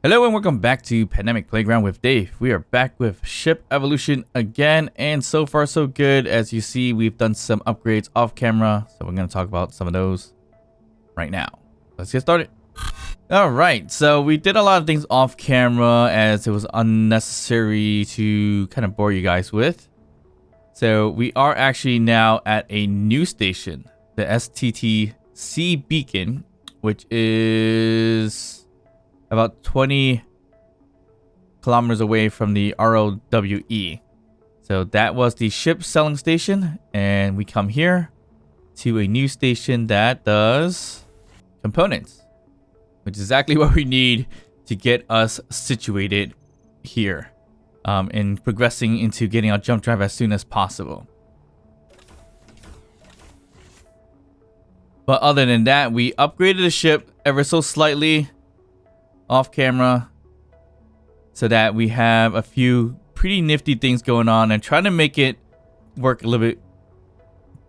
Hello and welcome back to Pandemic Playground with Dave. We are back with ship evolution again, and so far so good. As you see, we've done some upgrades off camera, so we're going to talk about some of those right now. Let's get started. Alright, so we did a lot of things off camera as it was unnecessary to kind of bore you guys with. So we are actually now at a new station, the STTC Beacon, which is about 20 kilometers away from the ROWE. So that was the ship selling station, and we come here to a new station that does components, which is exactly what we need to get us situated here, and progressing into getting our jump drive as soon as possible. But other than that, we upgraded the ship ever so slightly off camera so that we have a few pretty nifty things going on and trying to make it work a little bit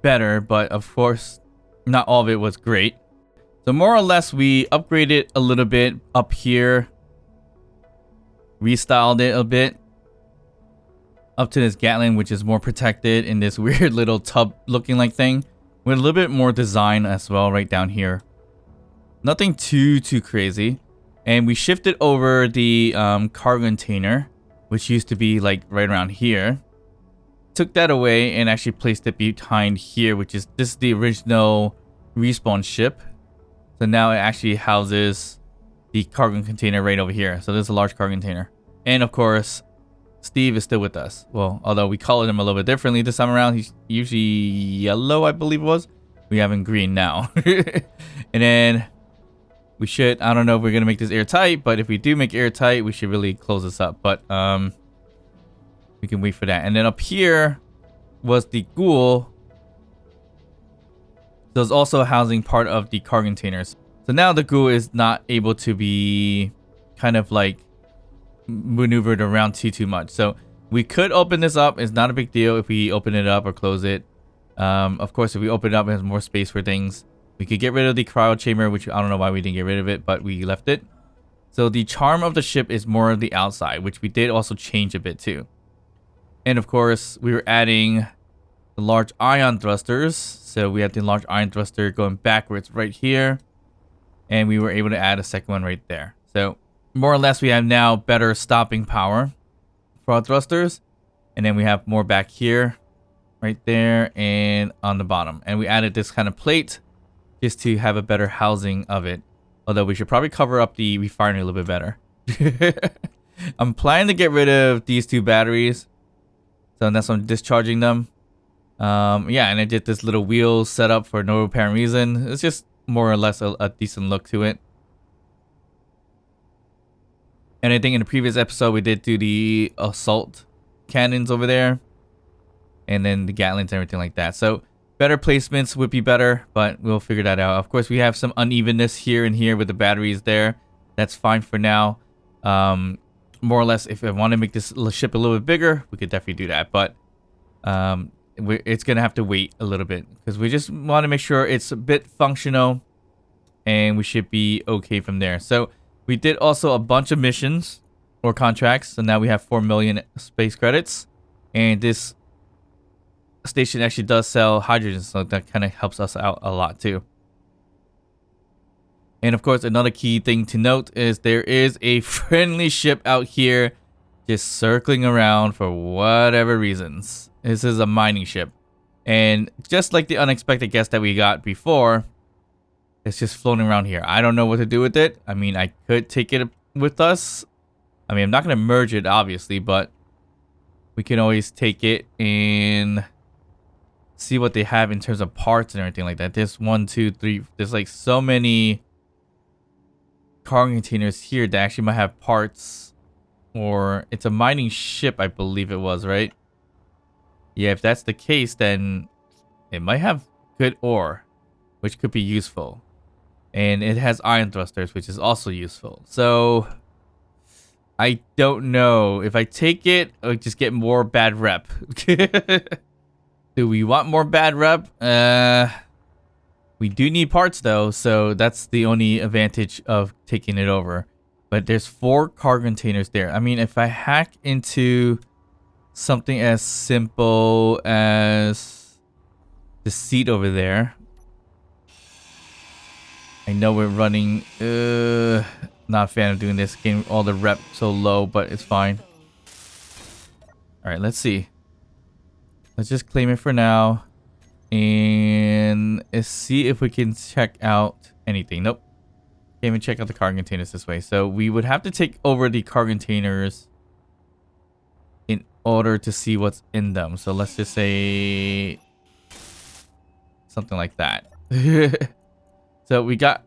better, but of course not all of it was great. So more or less we upgraded a little bit up here, restyled it a bit up to this Gatling, which is more protected in this weird little tub looking like thing with a little bit more design as well right down here. Nothing too crazy. And we shifted over the cargo container, which used to be like right around here. Took that away and actually placed it behind here, which is this is the original respawn ship. So now it actually houses the cargo container right over here. So there's a large cargo container. And of course, Steve is still with us. Well, although we colored him a little bit differently this time around. He's usually yellow, I believe it was. We have him green now. And then we should, I don't know if we're going to make this airtight, but if we do make airtight, we should really close this up. But we can wait for that. And then up here was the ghoul. So it's also housing part of the cargo containers. So now the ghoul is not able to be kind of like maneuvered around too much. So we could open this up. It's not a big deal if we open it up or close it. Of course, if we open it up, it has more space for things. We could get rid of the cryo chamber, which I don't know why we didn't get rid of it, but we left it. So the charm of the ship is more of the outside, which we did also change a bit too. And of course, we were adding the large ion thrusters. So we have the large ion thruster going backwards right here. And we were able to add a second one right there. So more or less, we have now better stopping power for our thrusters. And then we have more back here, right there, and on the bottom. And we added this kind of plate just to have a better housing of it. Although we should probably cover up the refinery a little bit better. I'm planning to get rid of these two batteries. So that's why I'm discharging them. Yeah, and I did this little wheel setup for no apparent reason. It's just more or less a decent look to it. And I think in the previous episode, we did do the assault cannons over there. And then the Gatlings and everything like that. So better placements would be better, but we'll figure that out. Of course, we have some unevenness here and here with the batteries there. That's fine for now. More or less, if I want to make this ship a little bit bigger, we could definitely do that. But it's going to have to wait a little bit because we just want to make sure it's a bit functional and we should be okay from there. So we did also a bunch of missions or contracts. So now we have 4 million space credits. And this station actually does sell hydrogen, so that kind of helps us out a lot too. And of course, another key thing to note is there is a friendly ship out here just circling around for whatever reasons. This is a mining ship, and just like the unexpected guest that we got before, it's just floating around here. I don't know what to do with it. I mean, I could take it with us. I mean, I'm not going to merge it obviously, but we can always take it and see what they have in terms of parts and everything like that. There's 1, 2, 3. There's like so many cargo containers here that actually might have parts. Or it's a mining ship, I believe it was, right? Yeah, if that's the case, then it might have good ore, which could be useful. And it has ion thrusters, which is also useful. So I don't know. If I take it, I'll just get more bad rep. Do we want more bad rep? We do need parts though, so that's the only advantage of taking it over. But there's 4 cargo containers there. I mean, if I hack into something as simple as the seat over there. I know we're running... not a fan of doing this. Getting all the rep so low, but it's fine. Alright, let's see. Let's just claim it for now. And let's see if we can check out anything. Nope. Can't even check out the cargo containers this way. So we would have to take over the cargo containers in order to see what's in them. So let's just say something like that. So we got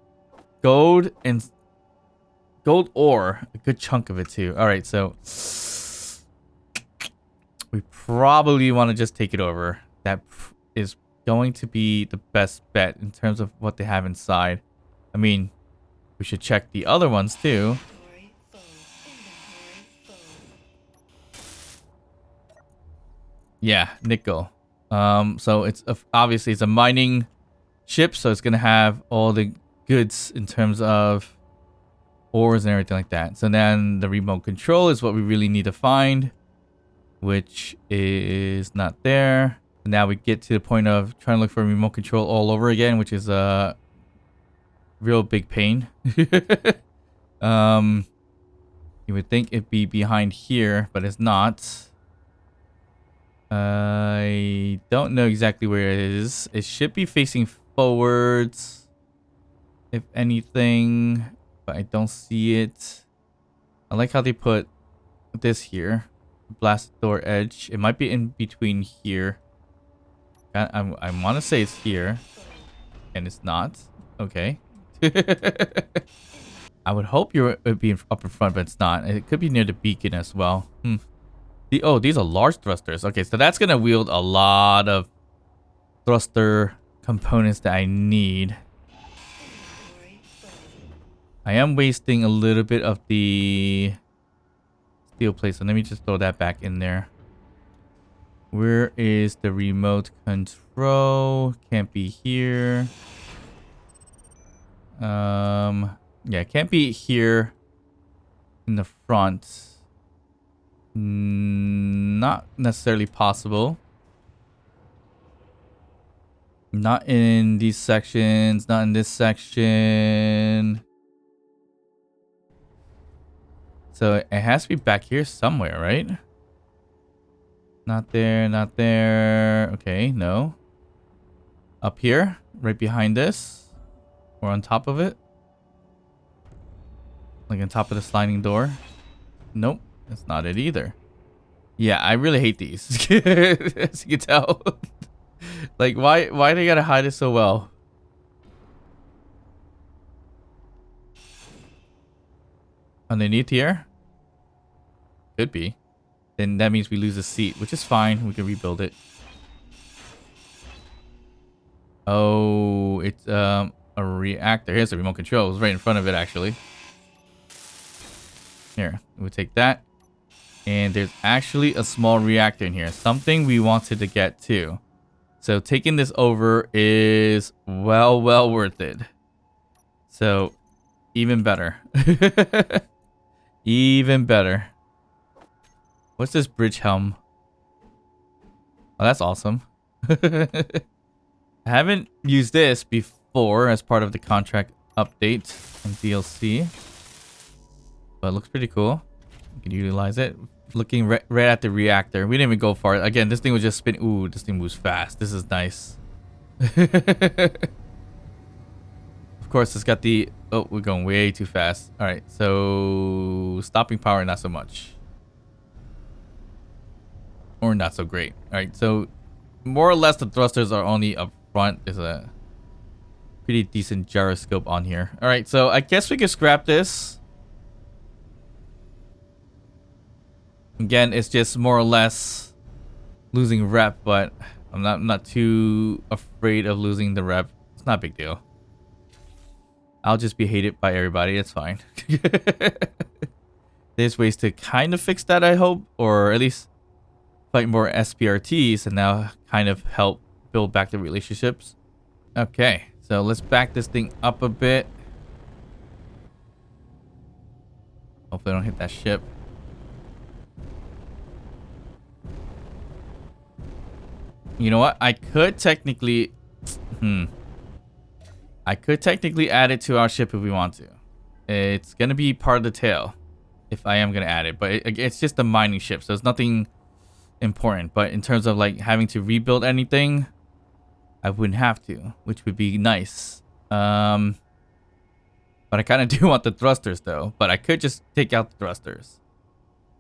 gold and gold ore, a good chunk of it too. All right, so we probably want to just take it over. That is going to be the best bet in terms of what they have inside. I mean, we should check the other ones too. Yeah, nickel. So it's obviously it's a mining ship, so it's gonna have all the goods in terms of ores and everything like that. So then the remote control is what we really need to find, which is not there. Now we get to the point of trying to look for remote control all over again, which is a real big pain. You would think it'd be behind here, but it's not. I don't know exactly where it is. It should be facing forwards, if anything, but I don't see it. I like how they put this here, blast door edge. It might be in between here. I want to say it's here, and it's not. Okay. I would hope it would be up in front, but it's not. It could be near the beacon as well. Oh, these are large thrusters. Okay, so that's going to wield a lot of thruster components that I need. I am wasting a little bit of the steel plate, so let me just throw that back in there. Where is the remote control? Can't be here. Yeah, can't be here in the front. Not necessarily possible. Not in these sections, not in this section. So it has to be back here somewhere, right? Not there, not there. Okay, no. Up here, right behind this. Or on top of it. Like on top of the sliding door. Nope. That's not it either. Yeah, I really hate these. As you can tell. Like, why they gotta hide it so well? Underneath here? Could be. Then that means we lose a seat, which is fine. We can rebuild it. Oh, it's a reactor. Here's the remote control. It's right in front of it, actually. Here, we'll take that. And there's actually a small reactor in here. Something we wanted to get too. So taking this over is well worth it. So even better. Even better. What's this bridge helm? Oh, that's awesome. I haven't used this before as part of the contract update and DLC. But it looks pretty cool. You can utilize it. Looking right at the reactor. We didn't even go far. Again, this thing was just spin. Ooh, this thing moves fast. This is nice. Of course, it's got the... Oh, we're going way too fast. All right, so... Stopping power, not so much. Or not so great. All right, so... More or less, the thrusters are only up front. There's a pretty decent gyroscope on here. All right, so I guess we could scrap this. Again, it's just more or less losing rep, but I'm not too afraid of losing the rep. It's not a big deal. I'll just be hated by everybody. It's fine. There's ways to kind of fix that, I hope, or at least fight more SPRTs and now kind of help build back the relationships. Okay, so let's back this thing up a bit. Hopefully I don't hit that ship. You know what? I could technically... I could technically add it to our ship if we want to. It's going to be part of the tail if I am going to add it. But it's just a mining ship, so it's nothing important. But in terms of like having to rebuild anything, I wouldn't have to, which would be nice. But I kind of do want the thrusters though. But I could just take out the thrusters.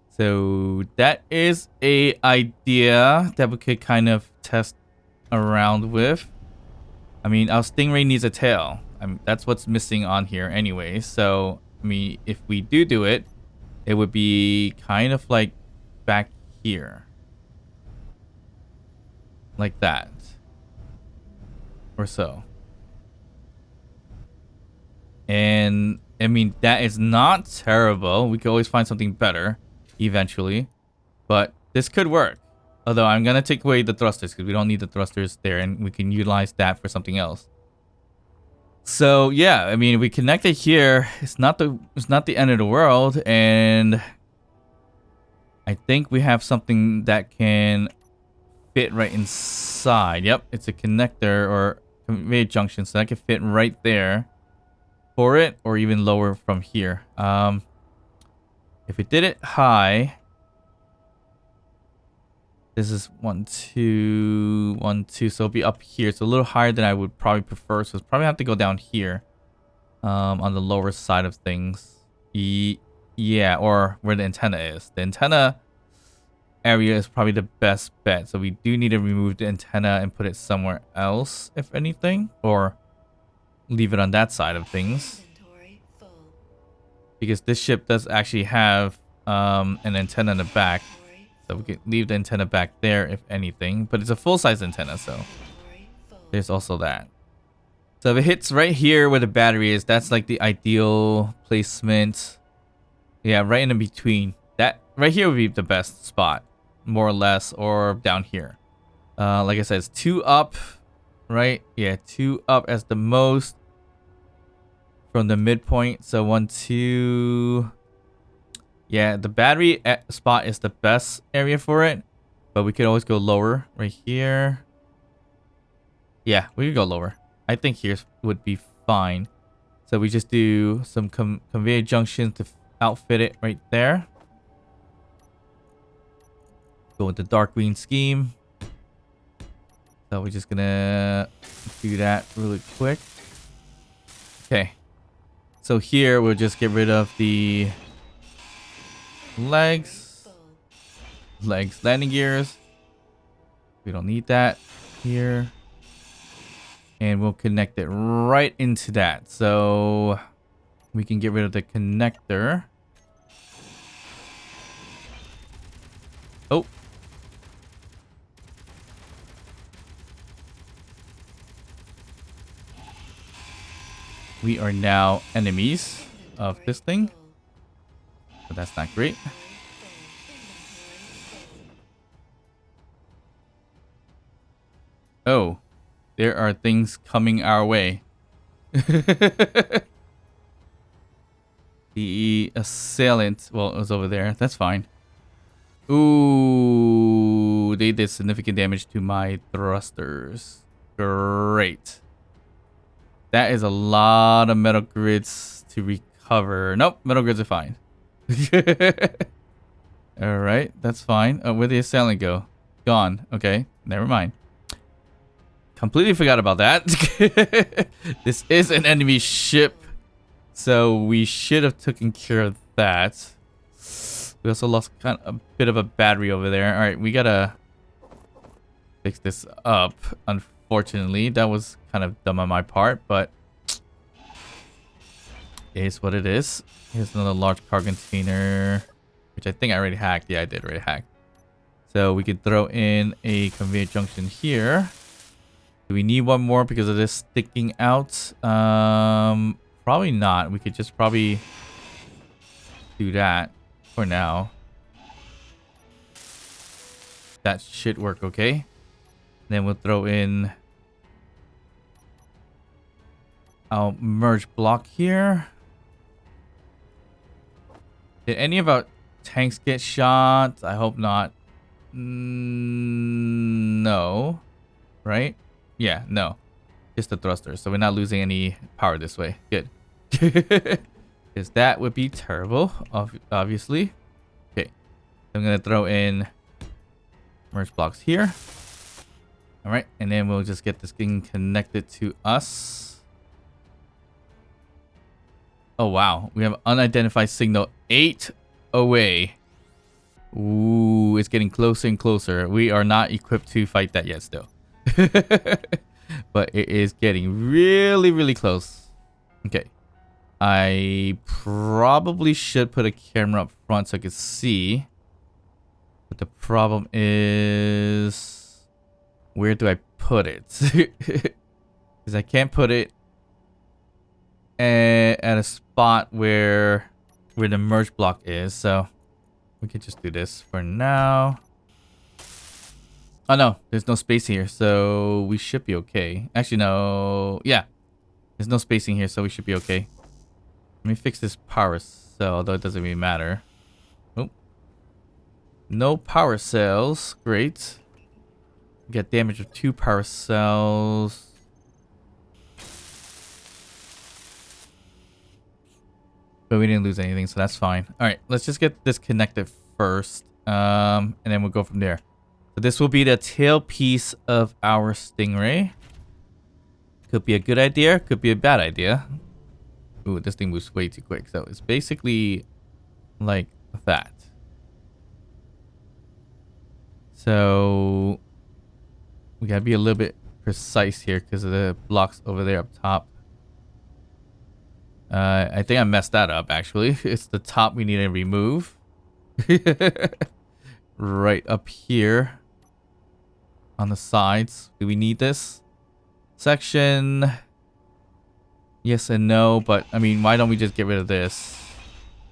So that is a idea that we could kind of test around with. I mean, our Stingray needs a tail. That's what's missing on here anyway. So, I mean, if we do it, it would be kind of like back here. Like that. Or so. And, I mean, that is not terrible. We could always find something better eventually. But this could work. Although I'm going to take away the thrusters because we don't need the thrusters there and we can utilize that for something else. So, yeah, I mean, we connect it here. It's not the end of the world, and I think we have something that can fit right inside. Yep, it's a connector or conveyor junction, so that can fit right there for it or even lower from here. If it did it high, this is 1, 2, 1, 2. So it'll be up here. It's a little higher than I would probably prefer. So it's probably have to go down here, on the lower side of things. Yeah, or where the antenna is. The antenna area is probably the best bet. So we do need to remove the antenna and put it somewhere else, if anything, or leave it on that side of things. Because this ship does actually have an antenna in the back. So we could leave the antenna back there if anything. But it's a full-size antenna, so there's also that. So if it hits right here where the battery is, that's like the ideal placement. Yeah, right in between. That right here would be the best spot, more or less, or down here. Like I said, it's 2 up, right? Yeah, 2 up as the most from the midpoint. So 1, 2... Yeah, the battery spot is the best area for it. But we could always go lower right here. Yeah, we could go lower. I think here would be fine. So we just do some conveyor junctions to outfit it right there. Go with the dark green scheme. So we're just gonna do that really quick. Okay. So here we'll just get rid of the legs, landing gears. We don't need that here. And we'll connect it right into that. So we can get rid of the connector. Oh. We are now enemies of this thing. But that's not great. Oh, there are things coming our way. The assailant, well, it was over there. That's fine. Ooh, they did significant damage to my thrusters. Great. That is a lot of metal grids to recover. Nope, metal grids are fine. Alright, that's fine. Oh, where'd the assailant go? Gone. Okay, never mind. Completely forgot about that. This is an enemy ship, so we should have taken care of that. We also lost kind of a bit of a battery over there. Alright, we gotta fix this up. Unfortunately, that was kind of dumb on my part, but it is what it is. Here's another large cargo container, which I think I already hacked. Yeah, I did already hack. So we could throw in a conveyor junction here. Do we need one more because of this sticking out? Probably not. We could just probably do that for now. That should work okay. Then we'll throw in our merge block here. Did any of our tanks get shot? I hope not. No. Right? Yeah, no. Just the thrusters. So we're not losing any power this way. Good. Because that would be terrible, obviously. Okay. I'm going to throw in merge blocks here. All right. And then we'll just get this thing connected to us. Oh, wow. We have unidentified signal 8 away. Ooh, it's getting closer and closer. We are not equipped to fight that yet still. But it is getting really, really close. Okay. I probably should put a camera up front so I can see. But the problem is... where do I put it? Because I can't put it at a spot where the merge block is. So we could just do this for now. Oh no, there's no space here, so we should be okay. Actually, no. Yeah, there's no spacing here, so we should be okay. Let me fix this power cell, although it doesn't really matter. Oh. No power cells. Great. Get damage with 2 power cells. But we didn't lose anything, so that's fine. Alright, let's just get this connected first. And then we'll go from there. So this will be the tailpiece of our Stingray. Could be a good idea, could be a bad idea. Ooh, this thing moves way too quick. So it's basically like that. So we gotta be a little bit precise here because of the blocks over there up top. I think I messed that up actually. It's the top we need to remove. Right up here. On the sides. Do we need this section? Yes and no, but I mean, why don't we just get rid of this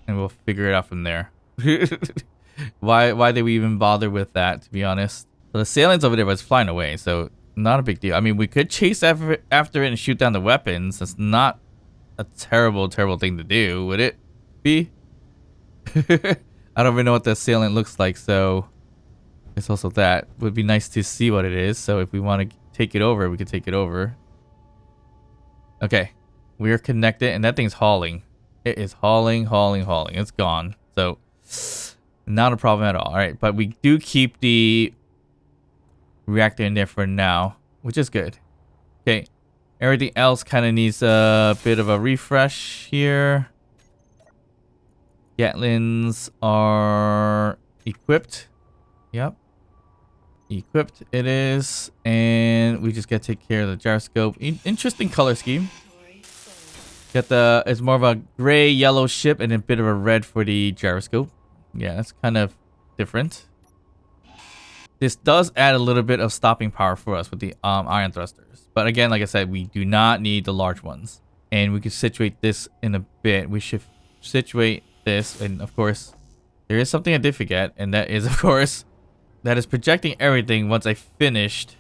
and we'll figure it out from there. Why did we even bother with that, to be honest? So the assailants over there was flying away, so not a big deal. I mean, we could chase after it and shoot down the weapons. That's not a terrible thing to do, would it be? I don't even know what the assailant looks like, so it's also that. Would be nice to see what it is, so if we want to take it over, we could take it over. Okay, we're connected, and that thing's hauling. It is hauling. It's gone, so not a problem at all. All right, but we do keep the reactor in there for now, which is good. Okay, everything else kind of needs a bit of a refresh here. Gatlins are equipped. Yep. Equipped it is. And we just got to take care of the gyroscope. Interesting color scheme. Got the, it's more of a gray yellow ship and a bit of a red for the gyroscope. Yeah, that's kind of different. This does add a little bit of stopping power for us with the ion thrusters. But again, like I said, we do not need the large ones. And we can situate this in a bit. We should situate this, and of course there is something I did forget, and that is, of course, that is projecting everything once I finished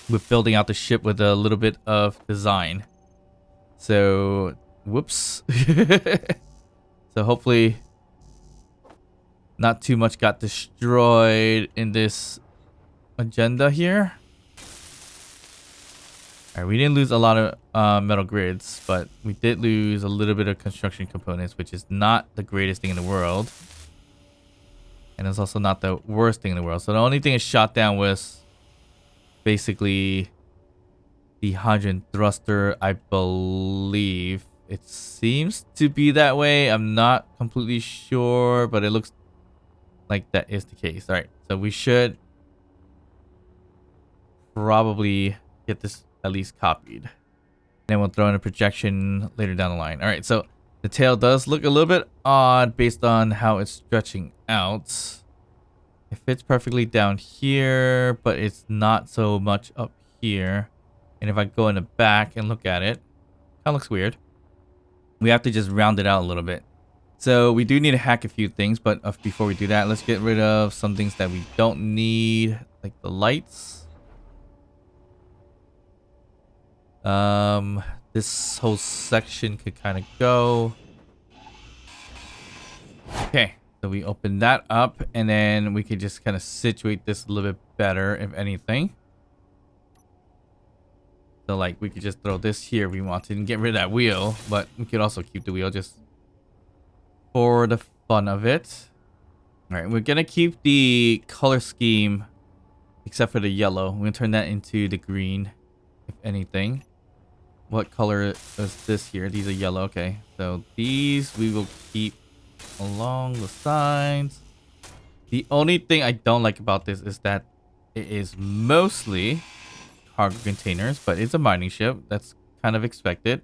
with building out the ship with a little bit of design. So whoops. So hopefully not too much got destroyed in this agenda here. Alright, we didn't lose a lot of metal grids, but we did lose a little bit of construction components, which is not the greatest thing in the world. And it's also not the worst thing in the world. So the only thing it shot down was basically the hydrogen thruster, I believe. It seems to be that way. I'm not completely sure, but it looks like that is the case. Alright, so we should probably get this at least copied. Then we'll throw in a projection later down the line. All right, so the tail does look a little bit odd based on how it's stretching out. It fits perfectly down here, but it's not so much up here. And if I go in the back and look at it, kind of looks weird. We have to just round it out a little bit. So we do need to hack a few things, but before we do that, let's get rid of some things that we don't need, like the lights. This whole section could kind of go. Okay, so we open that up, and then we could just kind of situate this a little bit better, if anything. So like we could just throw this here if we wanted and get rid of that wheel, but we could also keep the wheel just for the fun of it. All right, we're gonna keep the color scheme except for the yellow. We're gonna turn that into the green, if anything. What color is this here? These are yellow. Okay, so these we will keep along the sides. The only thing I don't like about this is that it is mostly cargo containers, but it's a mining ship. That's kind of expected.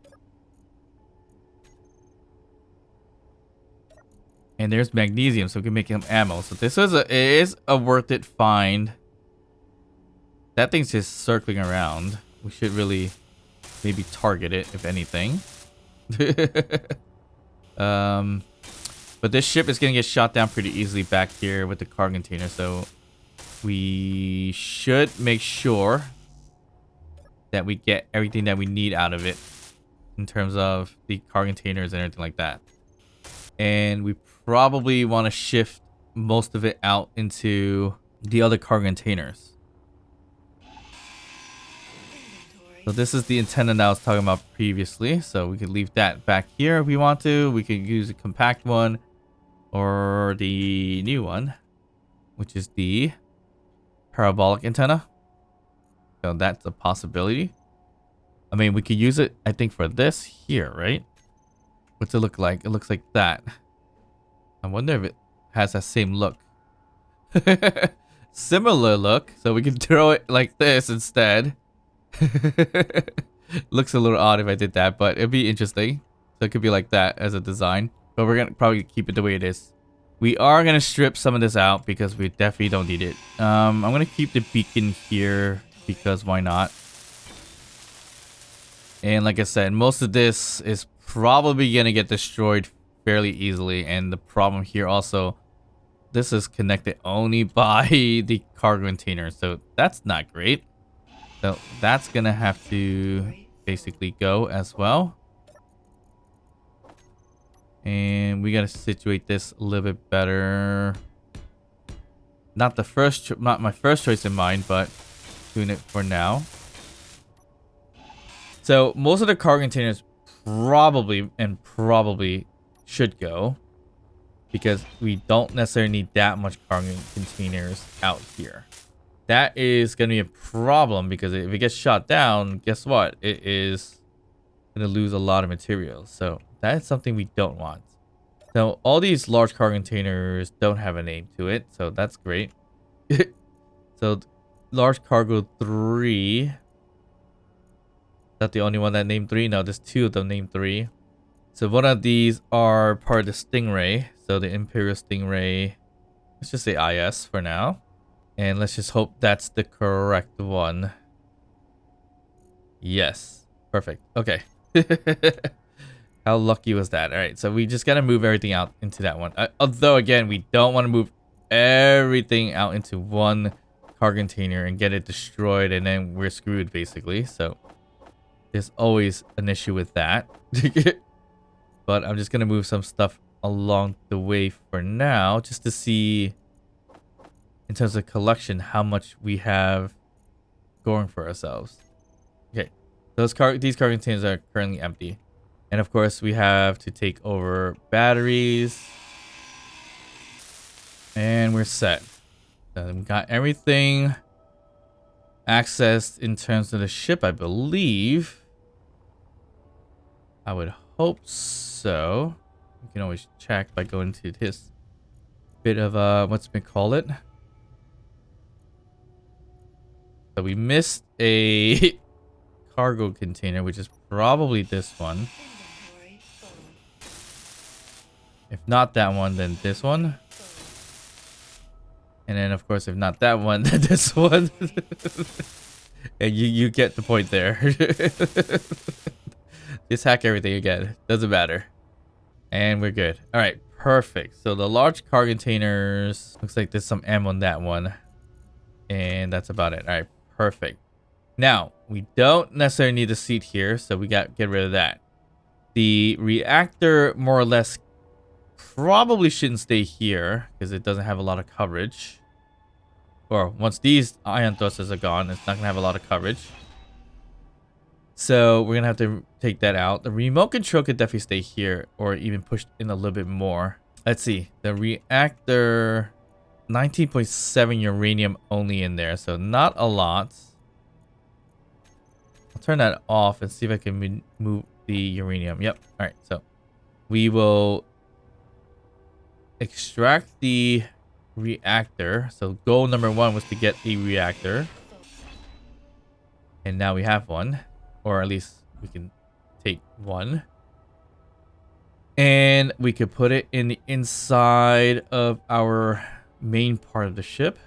And there's magnesium, so we can make him ammo. So this is a worth it find. That thing's just circling around. We should really maybe target it, if anything. But this ship is gonna get shot down pretty easily back here with the cargo container, so we should make sure that we get everything that we need out of it in terms of the cargo containers and everything like that. And we probably want to shift most of it out into the other cargo containers. So this is the antenna that I was talking about previously. So we could leave that back here if we want to. We could use a compact one or the new one, which is the parabolic antenna. So that's a possibility. I mean, we could use it, I think, for this here, right? What's it look like? It looks like that. I wonder if it has that same look. Similar look. So we can throw it like this instead. Looks a little odd if I did that, but it'd be interesting. So it could be like that as a design. But we're gonna probably keep it the way it is. We are gonna strip some of this out because we definitely don't need it. I'm gonna keep the beacon here because why not? And like I said, most of this is probably gonna get destroyed fairly easily. And the problem here also, this is connected only by the cargo container, so that's not great. So that's gonna have to basically go as well. And we gotta situate this a little bit better. Not my first choice in mind, but doing it for now. So most of the cargo containers probably should go, because we don't necessarily need that much cargo containers out here. That is going to be a problem, because if it gets shot down, guess what? It is going to lose a lot of materials. So that is something we don't want. So all these large cargo containers don't have a name to it, so that's great. So large cargo 3. Is that the only one that named 3? No, there's 2 of them named 3. So one of these are part of the Stingray. So the Imperial Stingray. Let's just say IS for now. And let's just hope that's the correct one. Yes. Perfect. Okay. How lucky was that? All right. So we just got to move everything out into that one. Although, again, we don't want to move everything out into one cargo container and get it destroyed. And then we're screwed, basically. So there's always an issue with that. But I'm just going to move some stuff along the way for now, just to see, in terms of collection, how much we have going for ourselves. Okay, these cargo containers are currently empty. And of course, we have to take over batteries. And we're set. We got everything accessed in terms of the ship, I believe. I would hope so. You can always check by going to this bit of, what's been called it. So we missed a cargo container, which is probably this one. If not that one, then this one. And then, of course, if not that one, then this one. And you get the point there. Just hack everything again. Doesn't matter. And we're good. All right, perfect. So the large cargo containers, looks like there's some ammo on that one. And that's about it. All right, perfect. Now, we don't necessarily need a seat here, so we got to get rid of that. The reactor more or less probably shouldn't stay here because it doesn't have a lot of coverage. Or once these ion thrusters are gone, it's not gonna have a lot of coverage. So we're gonna have to take that out. The remote control could definitely stay here or even pushed in a little bit more. Let's see. The reactor, 19.7 uranium only in there, so not a lot. I'll turn that off and see if I can move the uranium. Yep. All right. So we will extract the reactor. So goal number 1 was to get a reactor. And now we have one. Or at least we can take one. And we could put it in the inside of our main part of the ship.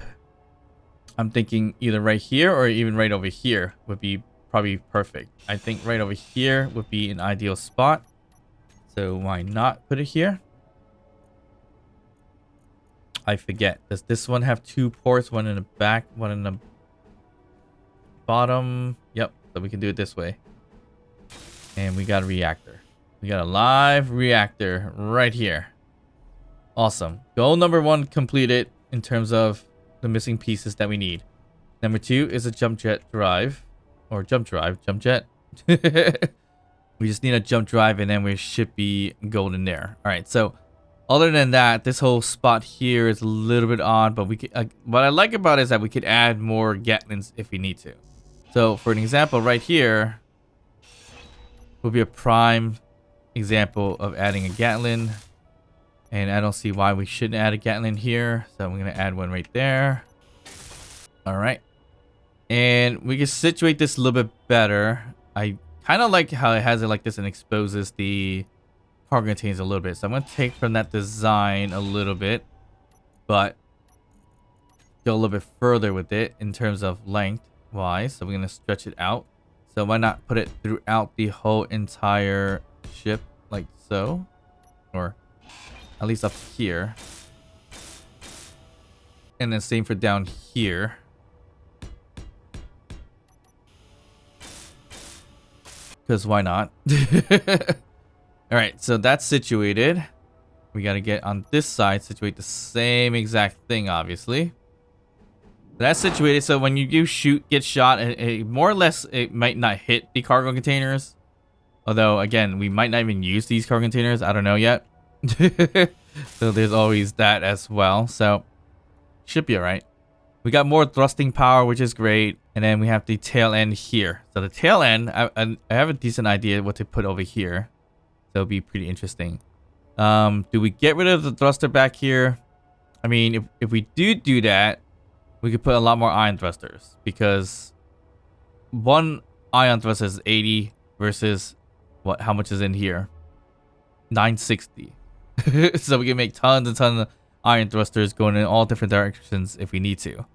I'm thinking either right here or even right over here would be probably perfect. I think right over here would be an ideal spot. So why not put it here? I forget. Does this one have 2 ports? One in the back, one in the bottom. Yep. So we can do it this way. And we got a reactor. We got a live reactor right here. Awesome. Goal number 1 completed in terms of the missing pieces that we need. Number 2 is a jump jet drive. Or jump jet. We just need a jump drive and then we should be golden there. Alright, so other than that, this whole spot here is a little bit odd, but we could, what I like about it is that we could add more Gatlins if we need to. So for an example right here would be a prime example of adding a Gatlin. And I don't see why we shouldn't add a Gatlin here. So I'm going to add one right there. All right. And we can situate this a little bit better. I kind of like how it has it like this and exposes the cargo containers a little bit. So I'm going to take from that design a little bit, but go a little bit further with it in terms of length wise. So we're going to stretch it out. So why not put it throughout the whole entire ship like so? Or at least up here. And then same for down here. Because why not? Alright, so that's situated. We got to get on this side, situate the same exact thing, obviously. That's situated, so when you do get shot, it more or less, it might not hit the cargo containers. Although, again, we might not even use these cargo containers. I don't know yet. So there's always that as well. So, should be alright. We got more thrusting power, which is great. And then we have the tail end here. So the tail end, I have a decent idea what to put over here. So it'll be pretty interesting. Do we get rid of the thruster back here? I mean, if we do that, we could put a lot more ion thrusters. Because one ion thruster is 80 versus what? How much is in here? 960. So we can make tons and tons of ion thrusters going in all different directions if we need to.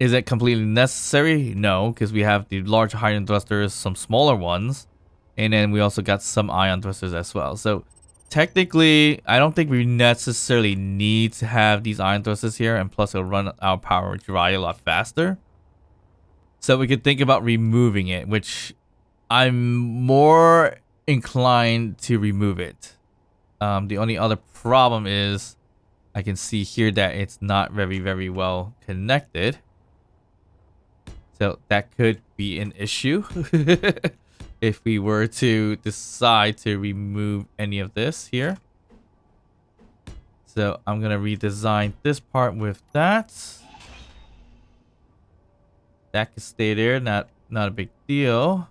Is it completely necessary? No, because we have the large ion thrusters, some smaller ones, and then we also got some ion thrusters as well. So technically, I don't think we necessarily need to have these ion thrusters here, and plus it'll run our power dry a lot faster. So we could think about removing it, which I'm more inclined to remove it. The only other problem is I can see here that it's not very well connected. So that could be an issue if we were to decide to remove any of this here. So I'm going to redesign this part with that. That can stay there, not a big deal.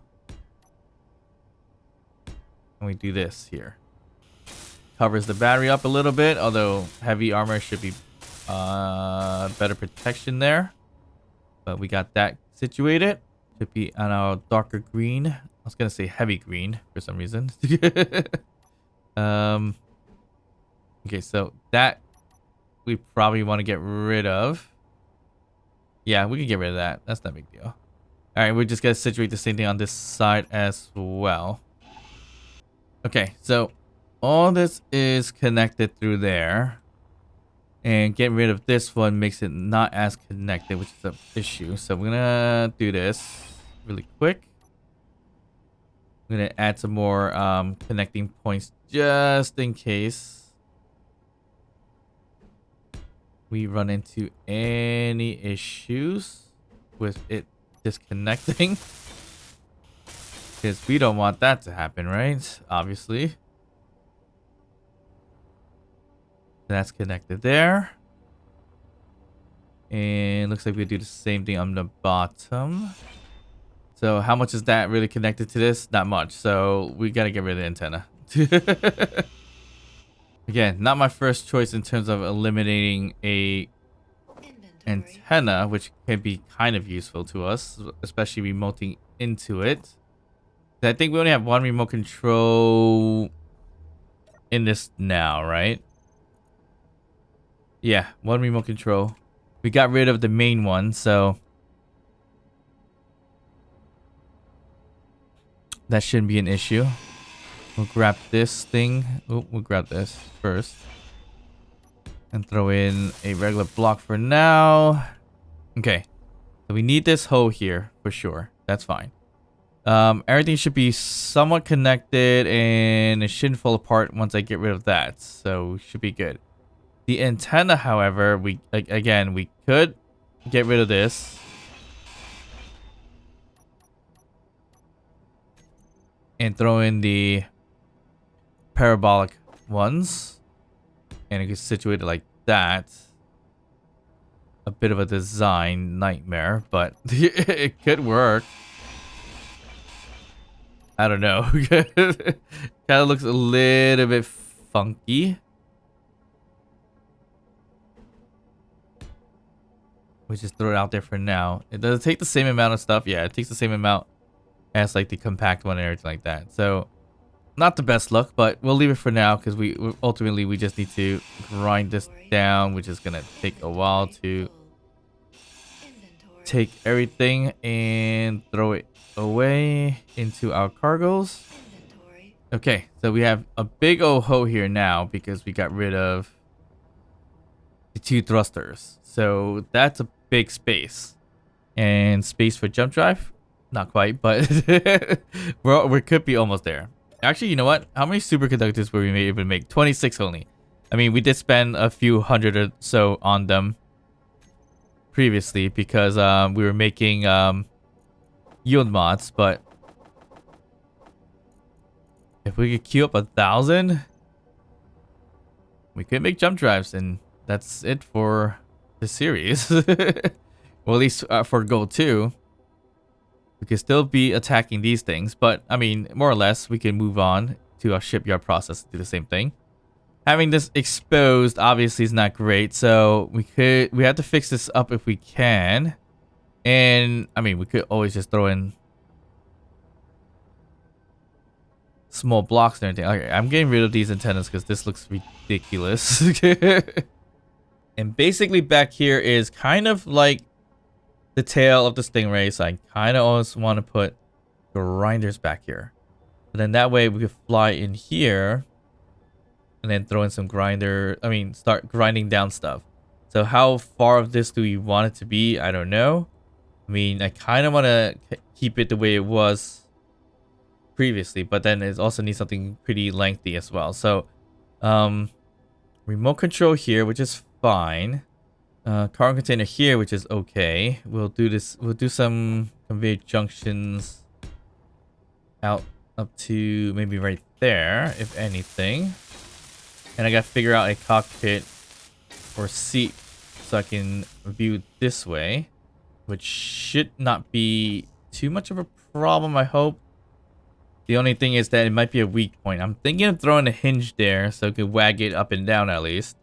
And we do this here. Covers the battery up a little bit, although heavy armor should be better protection there. But we got that situated. Should be on our darker green. I was gonna say heavy green for some reason. Okay, so that we probably want to get rid of. Yeah, we can get rid of that. That's not a big deal. All right, we're just gonna situate the same thing on this side as well. Okay, so all this is connected through there. And getting rid of this one makes it not as connected, which is an issue. So we're gonna do this really quick. I'm I'm gonna add some more connecting points just in case we run into any issues with it disconnecting. Because we don't want that to happen, right? Obviously. That's connected there. And looks like we do the same thing on the bottom. So how much is that really connected to this? Not much. So we gotta get rid of the antenna. Again, not my first choice in terms of eliminating a antenna, which can be kind of useful to us, especially remoting into it. I think we only have one remote control in this now, right? Yeah, one remote control. We got rid of the main one, so that shouldn't be an issue. We'll grab this thing. Oh, we'll grab this first. And throw in a regular block for now. Okay. So we need this hole here for sure. That's fine. Everything should be somewhat connected and it shouldn't fall apart once I get rid of that. So we should be good. The antenna, however, we could get rid of this. And throw in the parabolic ones. And it can situate it like that. A bit of a design nightmare, but it could work. I don't know. Kind of looks a little bit funky. We just throw it out there for now. It does take the same amount of stuff. Yeah, it takes the same amount as like the compact one and everything like that. So not the best look, but we'll leave it for now because we ultimately we just need to grind this down, which is gonna take a while to take everything and throw it away into our cargoes. Okay, so we have a big old hole here now because we got rid of the 2 thrusters. So that's a big space. And space for jump drive? Not quite, but we could be almost there. Actually, you know what? How many superconductors were we able to make? 26 only. I mean, we did spend a few hundred or so on them previously because we were making yield mods, but if we could queue up 1,000, we could make jump drives, and that's it for the series. Well, at least for goal 2. We could still be attacking these things, but I mean, more or less, we can move on to our shipyard process to do the same thing. Having this exposed obviously is not great, so we have to fix this up if we can. And I mean, we could always just throw in small blocks and everything. Okay, I'm getting rid of these antennas because this looks ridiculous. And basically back here is kind of like the tail of the stingray, so I kind of always want to put grinders back here. But then that way we could fly in here and then throw in some start grinding down stuff. So how far of this do we want it to be? I don't know. I mean, I kind of want to keep it the way it was previously, but then it also needs something pretty lengthy as well. So remote control here, which is fine. Cargo container here, which is okay. We'll do this. We'll do some conveyor junctions out up to maybe right there, if anything. And I gotta figure out a cockpit or seat so I can view this way, which should not be too much of a problem, I hope. The only thing is that it might be a weak point. I'm thinking of throwing a hinge there so it can wag it up and down at least.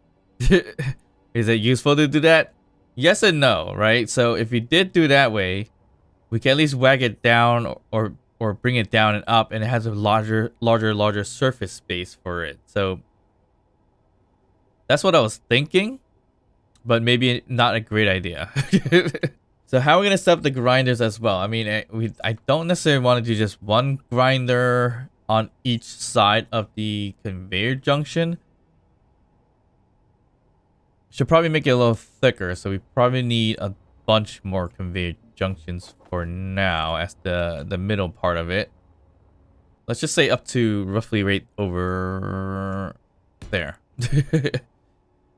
Is it useful to do that? Yes and no, right? So if we did do that way, we can at least wag it down or bring it down and up, and it has a larger surface space for it. So that's what I was thinking, but maybe not a great idea. So how are we gonna set up the grinders as well? I mean, I don't necessarily want to do just one grinder on each side of the conveyor junction. Should probably make it a little thicker, so we probably need a bunch more conveyor junctions for now as the middle part of it. Let's just say up to roughly right over there.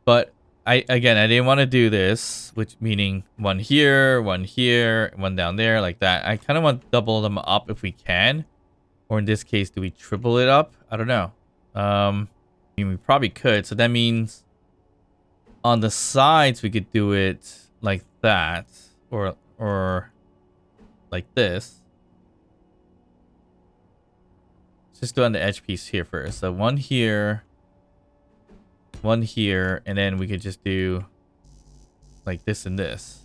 But I didn't want to do this, which meaning one here, one down there, like that. I kind of want to double them up if we can. Or in this case, do we triple it up? I don't know. I mean, we probably could. So that means on the sides, we could do it like that. Or like this. Let's just do it on the edge piece here first. So one here, and then we could just do like this and this.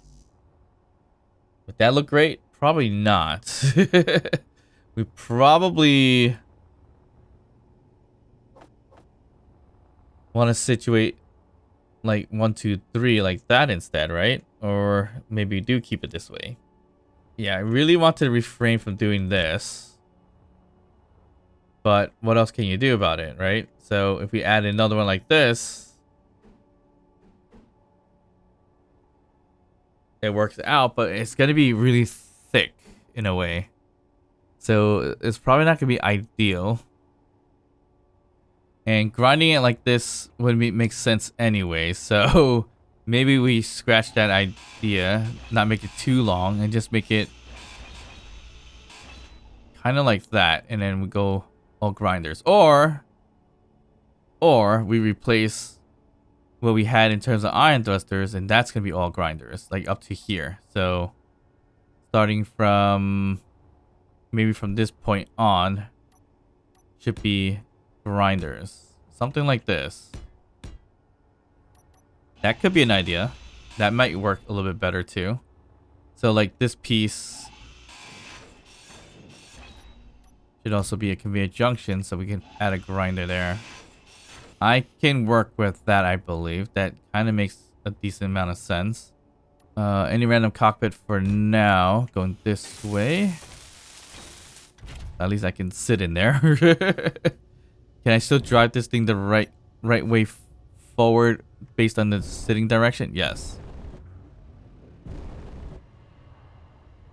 Would that look great? Probably not. We probably want to situate like 1, 2, 3 like that instead, right? Or maybe we do keep it this way. Yeah, I really want to refrain from doing this. But what else can you do about it, right? So if we add another one like this, it works out, but it's going to be really thick in a way. So it's probably not going to be ideal. And grinding it like this would make sense anyway. So maybe we scratch that idea, not make it too long, and just make it kind of like that. And then we go all grinders. Or we replace what we had in terms of iron thrusters, and that's going to be all grinders, like up to here. So starting from maybe from this point on should be grinders, something like this. That could be an idea. That might work a little bit better too. So like this piece should also be a conveyor junction, so we can add a grinder there. I can work with that, I believe. That kind of makes a decent amount of sense. Any random cockpit for now, going this way. At least I can sit in there. Can I still drive this thing the right way forward based on the sitting direction? Yes.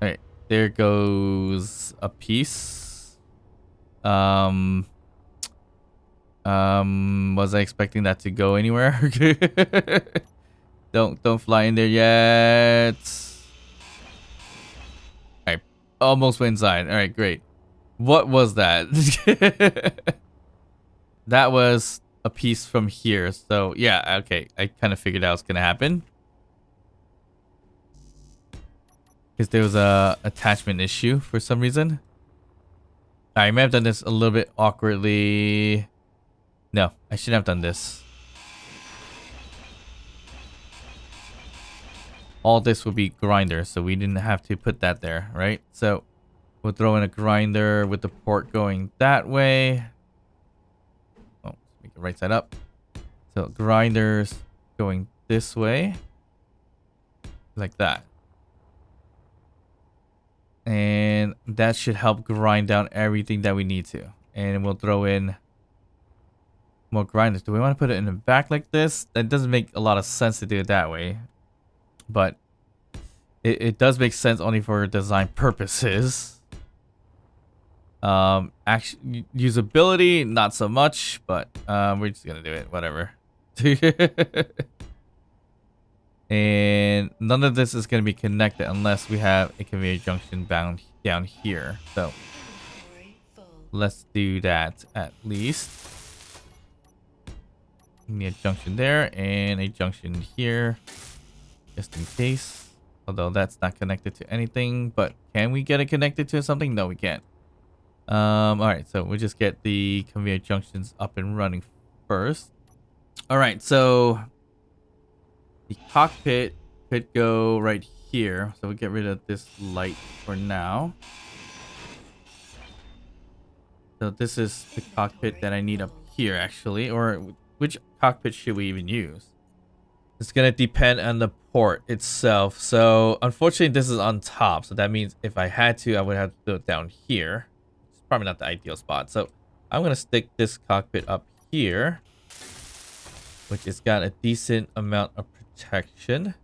Alright, there goes a piece. Was I expecting that to go anywhere? Don't fly in there yet. Alright, almost went inside. Alright, great. What was that? That was a piece from here. So yeah, okay. I kind of figured out what's gonna happen. Because there was a attachment issue for some reason. I may have done this a little bit awkwardly. No, I shouldn't have done this. All this would be grinder, so we didn't have to put that there, right? So we'll throw in a grinder with the port going that way. Oh, make it right side up. So grinders going this way. Like that. And that should help grind down everything that we need to. And we'll throw in more grinders. Do we want to put it in the back like this? That doesn't make a lot of sense to do it that way. But it does make sense only for design purposes. Actually, usability, not so much, but we're just gonna do it, whatever. And none of this is gonna be connected unless we have a conveyor junction bound down here. So let's do that at least. We need a junction there and a junction here, just in case. Although that's not connected to anything, but can we get it connected to something? No, we can't. Alright, so we'll just get the conveyor junctions up and running first. Alright, so the cockpit could go right here. So we'll get rid of this light for now. So this is the cockpit that I need up here, actually. Or which cockpit should we even use? It's going to depend on the port itself. So unfortunately, this is on top. So that means if I had to, I would have to do it down here. It's probably not the ideal spot. So I'm going to stick this cockpit up here, which has got a decent amount of protection.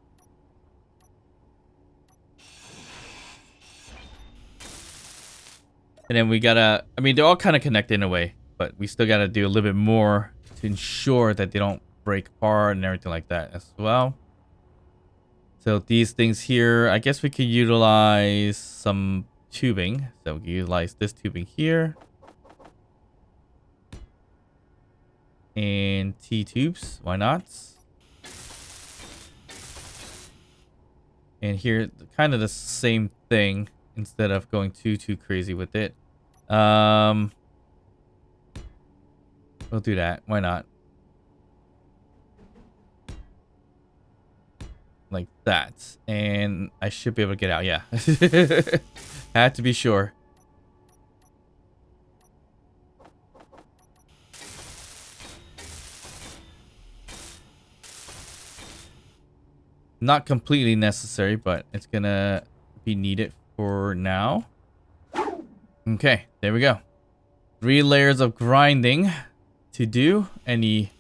And then we gotta, I mean, they're all kind of connected in a way, but we still gotta do a little bit more to ensure that they don't break apart and everything like that as well. So these things here, I guess we could utilize some tubing. So we can utilize this tubing here. And T-tubes, why not? And here, kind of the same thing instead of going too crazy with it. We'll do that. Why not? Like that. And I should be able to get out. Yeah. Had to be sure. Not completely necessary, but it's gonna be needed for now. Okay, there we go. 3 layers of grinding to do any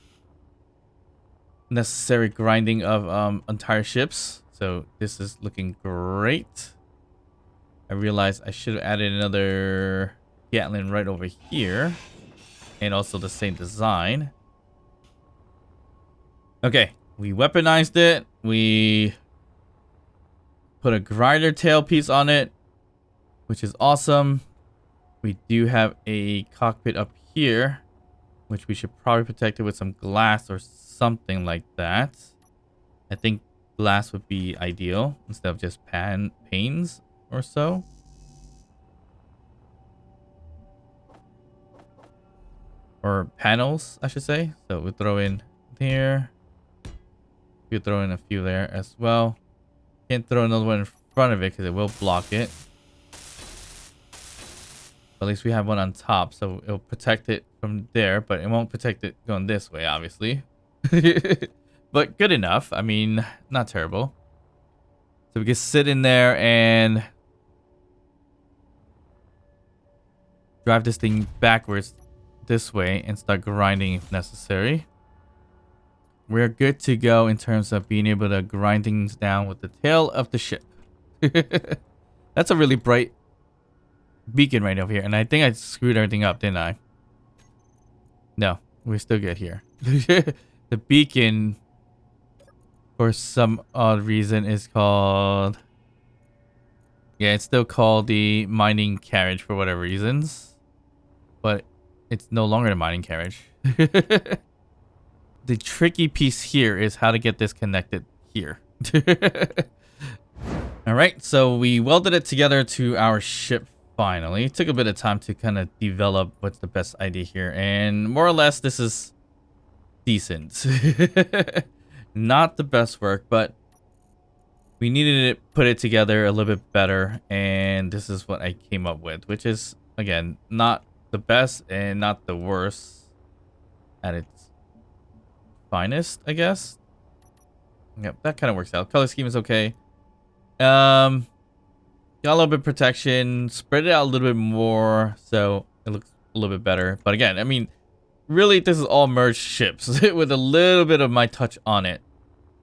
necessary grinding of entire ships. So this is looking great. I realized I should have added another Gatling right over here. And also the same design. Okay, we weaponized it. We put a grinder tail piece on it, which is awesome. We do have a cockpit up here, which we should probably protect it with some glass or something like that. I think glass would be ideal instead of just panes or so. Or panels, I should say. So we'll throw in there. We'll throw in a few there as well. Can't throw another one in front of it because it will block it. At least we have one on top, so it'll protect it from there, but it won't protect it going this way, obviously. But good enough. I mean, not terrible. So we can sit in there and drive this thing backwards this way and start grinding if necessary. We're good to go in terms of being able to grind things down with the tail of the ship. That's a really bright beacon right over here. And I think I screwed everything up, didn't I? No, we're still good here. The beacon, for some odd reason, is called... Yeah, it's still called the mining carriage for whatever reasons. But it's no longer the mining carriage. The tricky piece here is how to get this connected here. Alright, so we welded it together to our ship finally. It took a bit of time to kind of develop what's the best idea here. And more or less, this is decent. Not the best work, but we needed to put it together a little bit better. And this is what I came up with, which is, again, not the best and not the worst at its finest, I guess. Yep, that kind of works out. Color scheme is okay. Got a little bit of protection, spread it out a little bit more so it looks a little bit better. But again, I mean, really, this is all merged ships with a little bit of my touch on it,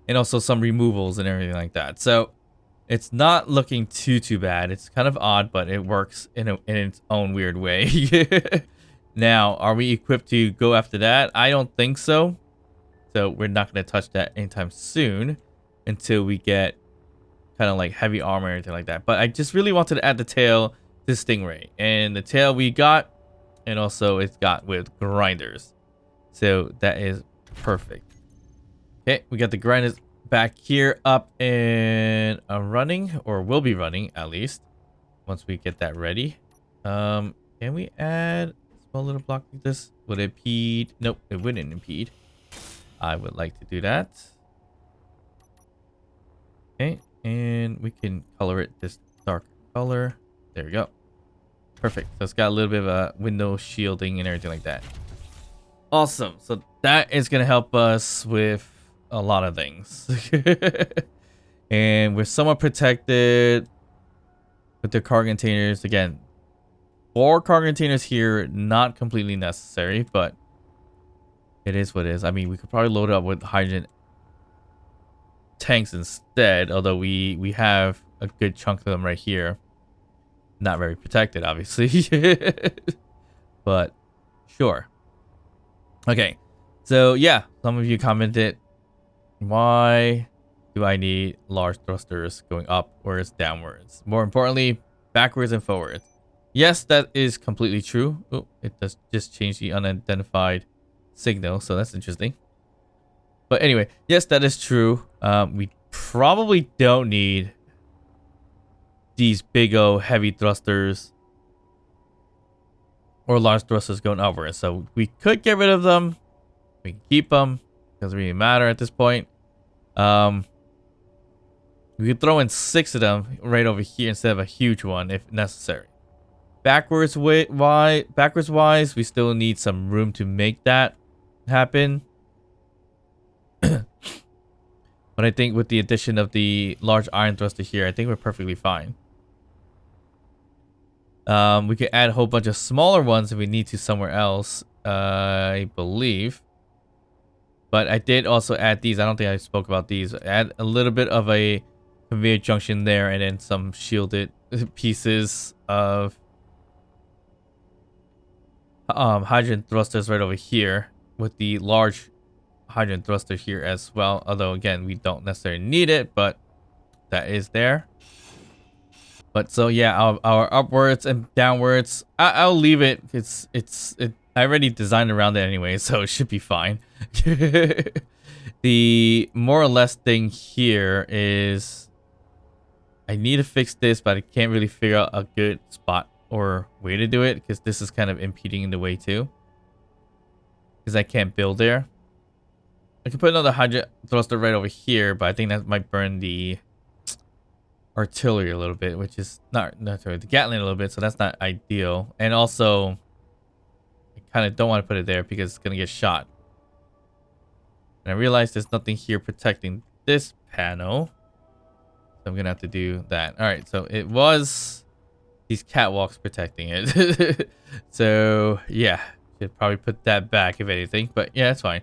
and also some removals and everything like that. So it's not looking too bad. It's kind of odd, but it works in its own weird way. Now, are we equipped to go after that? I don't think so. So we're not going to touch that anytime soon until we get kind of like heavy armor or anything like that. But I just really wanted to add the tail to Stingray. And the tail we got, and also it's got with grinders. So that is perfect. Okay, we got the grinders back here up and running, or will be running at least once we get that ready. Can we add a small little block like this? Would it impede? Nope, it wouldn't impede. I would like to do that. Okay, and we can color it this dark color. There we go. Perfect. So it's got a little bit of a window shielding and everything like that. Awesome. So that is going to help us with a lot of things. And we're somewhat protected with the cargo containers. Again, 4 cargo containers here, not completely necessary, but it is what it is. I mean, we could probably load it up with hydrogen tanks instead, although we have a good chunk of them right here. Not very protected, obviously. But sure. Okay. So yeah, some of you commented, why do I need large thrusters going upwards, downwards? More importantly, backwards and forwards. Yes, that is completely true. Oh, it does just change the unidentified signal, so that's interesting. But anyway, yes, that is true. We probably don't need these big O heavy thrusters or large thrusters going upwards. So we could get rid of them. We can keep them. Doesn't really matter at this point. We could throw in 6 of them right over here instead of a huge one if necessary. Backwards wise, we still need some room to make that happen. But I think with the addition of the large iron thruster here, I think we're perfectly fine. We could add a whole bunch of smaller ones if we need to somewhere else, I believe. But I did also add these. I don't think I spoke about these. Add a little bit of a conveyor junction there and then some shielded pieces of hydrogen thrusters right over here with the large hydrogen thruster here as well. Although again, we don't necessarily need it, but that is there. But so yeah, our upwards and downwards, I'll leave it. I already designed around it anyway, so it should be fine. The more or less thing here is I need to fix this, but I can't really figure out a good spot or way to do it because this is kind of impeding in the way too. Because I can't build there. I can put another hydrogen thruster right over here, but I think that might burn the artillery a little bit, which is not the Gatling a little bit, so that's not ideal. And also, I kind of don't want to put it there because it's gonna get shot. And I realize there's nothing here protecting this panel, so I'm gonna have to do that. All right, so it was these catwalks protecting it. So yeah, should probably put that back if anything, but yeah, that's fine.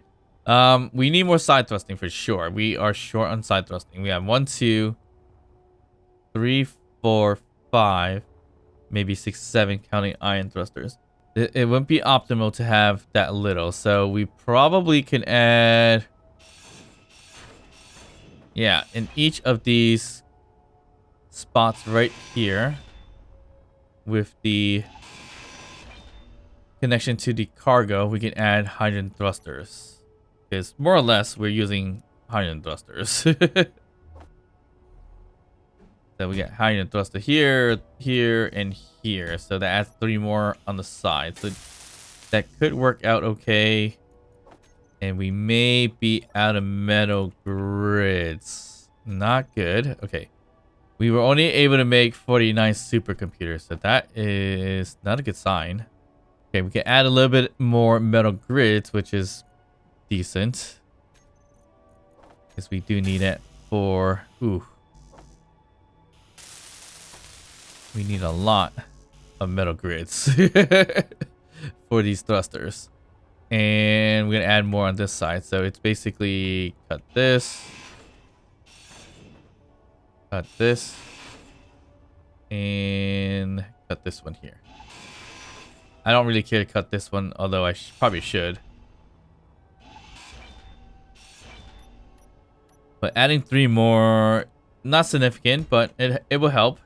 We need more side thrusting for sure. We are short on side thrusting. We have 1, 2, 3, 4, 5, maybe 6, 7 counting iron thrusters. It wouldn't be optimal to have that little, so we probably can add, yeah, in each of these spots right here with the connection to the cargo, we can add hydrogen thrusters. Because more or less we're using hydrogen thrusters. So we got hydrogen thruster here, here, and here. So that adds 3 more on the side. So that could work out okay. And we may be out of metal grids. Not good. Okay. We were only able to make 49 supercomputers. So that is not a good sign. Okay, we can add a little bit more metal grids, which is decent. Because we do need it for... Ooh. We need a lot of metal grids for these thrusters. And we're going to add more on this side. So it's basically cut this. Cut this. And cut this one here. I don't really care to cut this one, although I probably should. But adding 3 more, not significant, but it will help.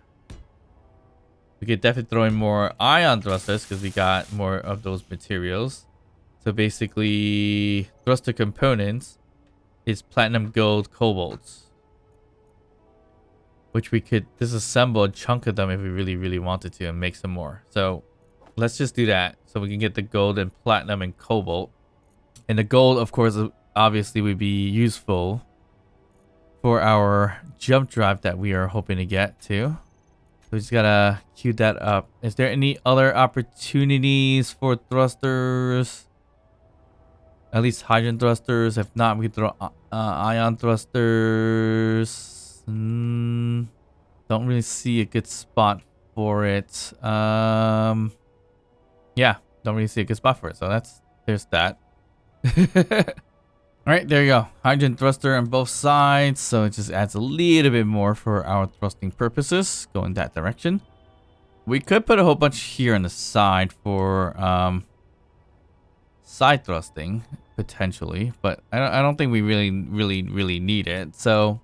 We could definitely throw in more ion thrusters because we got more of those materials. So basically, thruster components is platinum, gold, cobalt. Which we could disassemble a chunk of them if we really, really wanted to and make some more. So let's just do that so we can get the gold and platinum and cobalt. And the gold, of course, obviously would be useful for our jump drive that we are hoping to get to. We just gotta queue that up. Is there any other opportunities for thrusters? At least hydrogen thrusters. If not, we could throw ion thrusters. Don't really see a good spot for it. Yeah, don't really see a good spot for it. So there's that. All right, there you go. Hydrogen thruster on both sides. So it just adds a little bit more for our thrusting purposes. Go in that direction. We could put a whole bunch here on the side for side thrusting potentially, but I don't think we really need it. So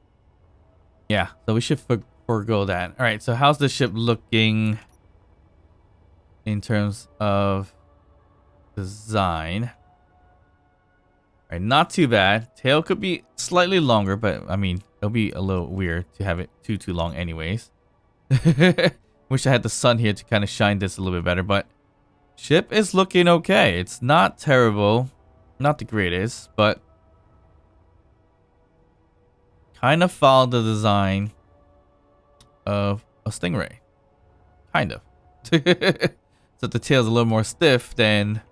yeah, so we should forego that. All right, so how's the ship looking in terms of design? All right, not too bad. Tail could be slightly longer, but I mean, it'll be a little weird to have it too long anyways. Wish I had the sun here to kind of shine this a little bit better, but ship is looking okay. It's not terrible, not the greatest, but kind of followed the design of a Stingray. Kind of. So the tail's a little more stiff than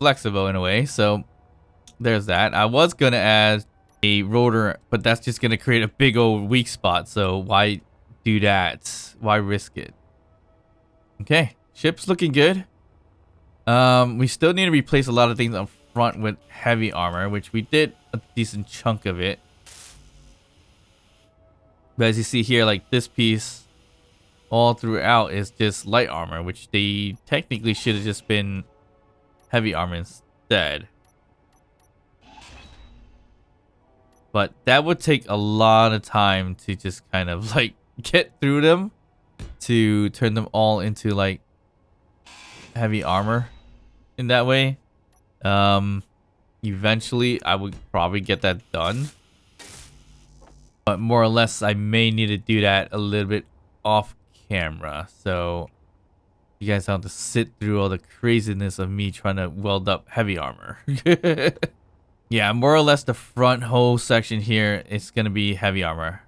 flexible in a way. So there's that. I was going to add a rotor, but that's just going to create a big old weak spot. So why do that? Why risk it? Okay. Ship's looking good. We still need to replace a lot of things up front with heavy armor, which we did a decent chunk of it. But as you see here, like this piece all throughout is just light armor, which they technically should have just been heavy armor instead. But that would take a lot of time to just kind of like get through them to turn them all into like heavy armor in that way. Eventually I would probably get that done. But more or less, I may need to do that a little bit off camera. So you guys don't have to sit through all the craziness of me trying to weld up heavy armor. Yeah, more or less the front whole section here is going to be heavy armor.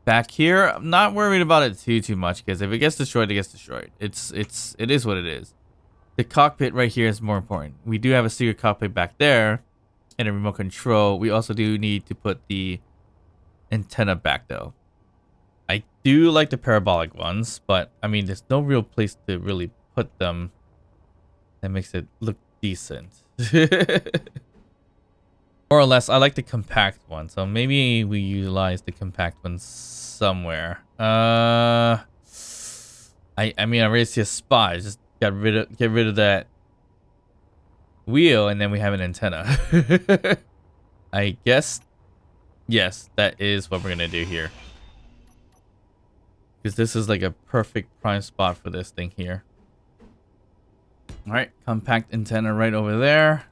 Back here, I'm not worried about it too much because if it gets destroyed, it gets destroyed. It is what it is. The cockpit right here is more important. We do have a secret cockpit back there and a remote control. We also do need to put the antenna back though. I do like the parabolic ones, but I mean there's no real place to really put them that makes it look decent. More or less, I like the compact one, so maybe we utilize the compact one somewhere. I mean I already see a spot. I just get rid of that wheel and then we have an antenna. I guess yes, that is what we're gonna do here. Because this is like a perfect prime spot for this thing here. Alright, compact antenna right over there.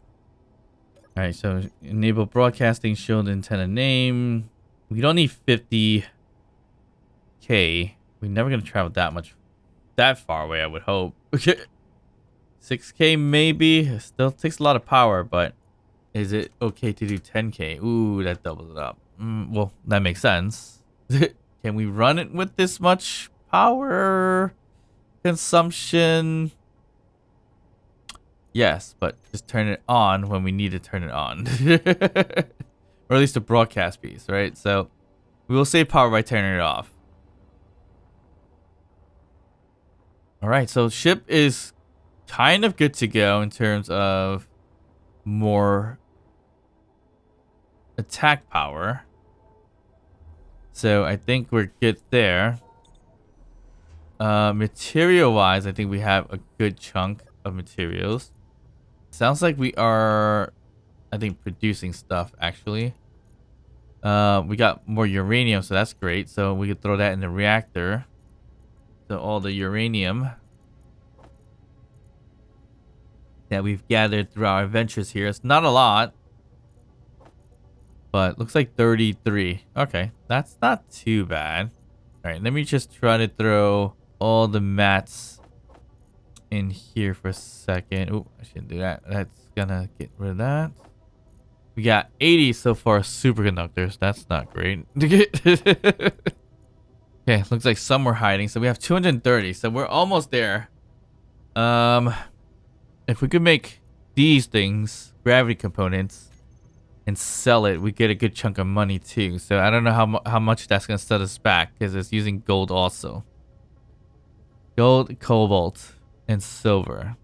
Alright, so enable broadcasting, show the antenna name. We don't need 50K. We're never gonna travel that far away, I would hope. 6K maybe. It still takes a lot of power, but is it okay to do 10K? Ooh, that doubles it up. Well, that makes sense. Can we run it with this much power consumption? Yes, but just turn it on when we need to turn it on. Or at least the broadcast piece, right? So we will save power by turning it off. Alright, so ship is kind of good to go in terms of more attack power. So I think we're good there. Material wise, I think we have a good chunk of materials. Sounds like we are, I think, producing stuff actually. We got more uranium, so that's great. So we could throw that in the reactor. So all the uranium that we've gathered through our adventures here. It's not a lot, but looks like 33. Okay, that's not too bad. All right, let me just try to throw all the mats in here for a second. Oh, I shouldn't do that. That's gonna get rid of that. We got 80 so far superconductors. That's not great. Okay, looks like some were hiding. So we have 230. So we're almost there. If we could make these things, gravity components, and sell it, we get a good chunk of money too. So I don't know how much that's gonna set us back because it's using gold also. Gold, cobalt, and silver.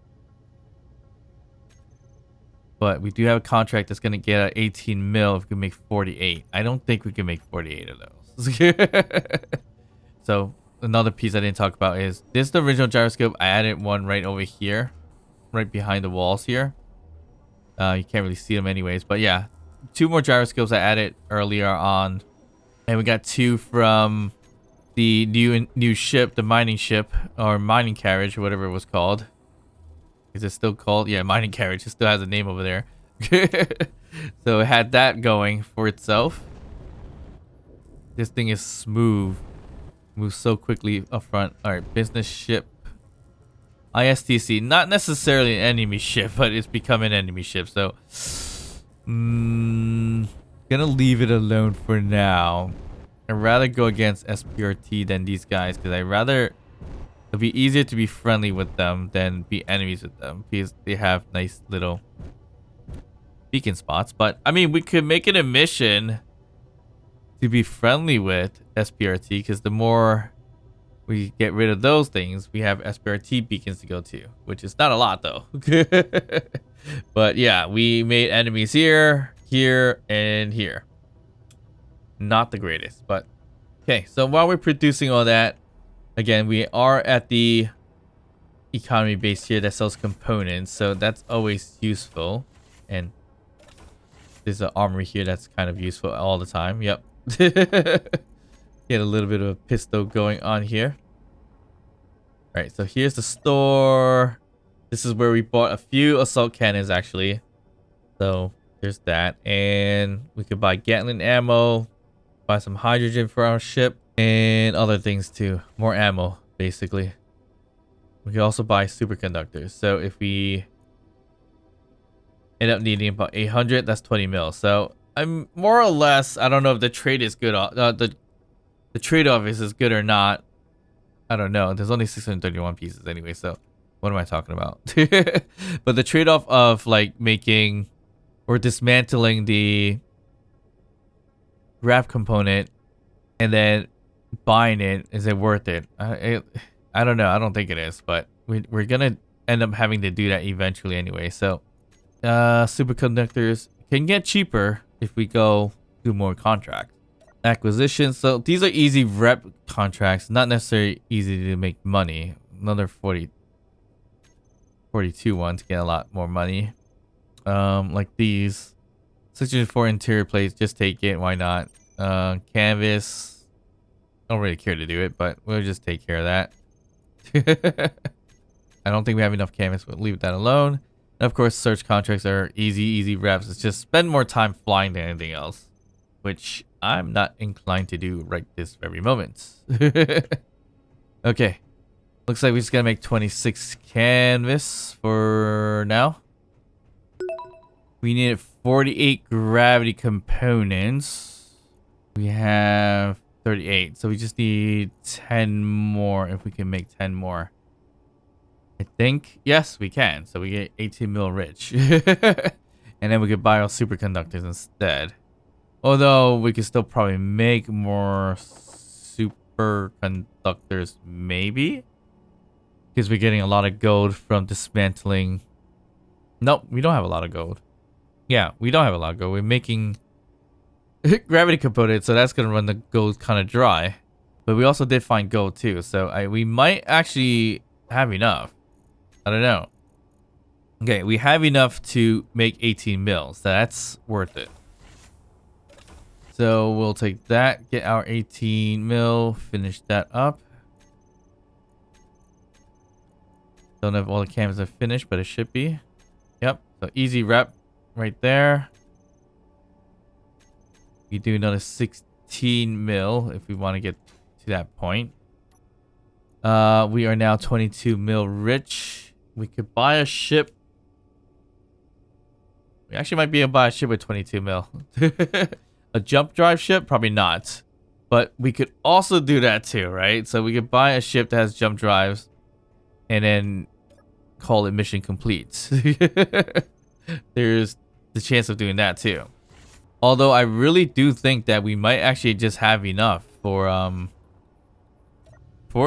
But we do have a contract that's gonna get 18 mil if we can make 48. I don't think we can make 48 of those. So another piece I didn't talk about is this the original gyroscope. I added one right over here, right behind the walls here. You can't really see them anyways, but yeah, 2 more gyroscopes I added earlier on, and we got 2 from the new ship, the mining ship or mining carriage or whatever it was called. Is it still called? Yeah, mining carriage. It still has a name over there. So it had that going for itself. This thing is smooth. Moves so quickly up front. Alright, business ship. ISTC. Not necessarily an enemy ship, but it's become an enemy ship. So, gonna leave it alone for now. I'd rather go against SPRT than these guys, because it'll be easier to be friendly with them than be enemies with them, because they have nice little beacon spots. But I mean, we could make it a mission to be friendly with SPRT, because the more we get rid of those things, we have SPRT beacons to go to, which is not a lot though. But yeah, we made enemies here, here, and here. Not the greatest, but okay. So while we're producing all that, again, we are at the economy base here that sells components, so that's always useful. And there's an armory here that's kind of useful all the time. Yep. Get a little bit of a pistol going on here. All right, so here's the store. This is where we bought a few assault cannons actually. So there's that, and we could buy Gatling ammo, buy some hydrogen for our ship, and other things too. More ammo, basically. We can also buy superconductors. So if we end up needing about 800, that's 20 mil. So I'm more or less, I don't know if the trade is good. The trade-off is as good or not. I don't know. There's only 631 pieces anyway, so what am I talking about? But the trade-off of like making or dismantling the grab component and then buying it, is it worth it? I don't know. I don't think it is, but we're gonna end up having to do that eventually anyway. So superconductors can get cheaper if we go do more contracts. Acquisitions. So these are easy rep contracts, not necessarily easy to make money. Another 42 ones get a lot more money. Like these 604 interior plates, just take it, why not? Canvas, I don't really care to do it, but we'll just take care of that. I don't think we have enough canvas, but leave that alone. And of course, search contracts are easy reps. It's just spend more time flying than anything else, which I'm not inclined to do right this very moment. Okay, looks like we just gotta make 26 canvas for now. We needed 48 gravity components. We have 38, so we just need 10 more. If we can make 10 more, I think yes we can. So we get 18 mil rich. And then we could buy our superconductors instead. Although we could still probably make more superconductors, maybe, because we're getting a lot of gold from dismantling. Nope, we don't have a lot of gold. Yeah, we don't have a lot of gold. We're making gravity components, so that's gonna run the gold kind of dry. But we also did find gold too, so we might actually have enough. I don't know. Okay, we have enough to make 18 mils. So that's worth it. So we'll take that, get our 18 mil, finish that up. Don't know if all the canvas are finished, but it should be. Yep, so easy rep right there. We do another 16 mil if we want to get to that point. We are now 22 mil rich. We could buy a ship. We actually might be able to buy a ship with 22 mil. A jump drive ship? Probably not. But we could also do that too, right? So we could buy a ship that has jump drives and then call it mission complete. There's the chance of doing that too. Although I really do think that we might actually just have enough for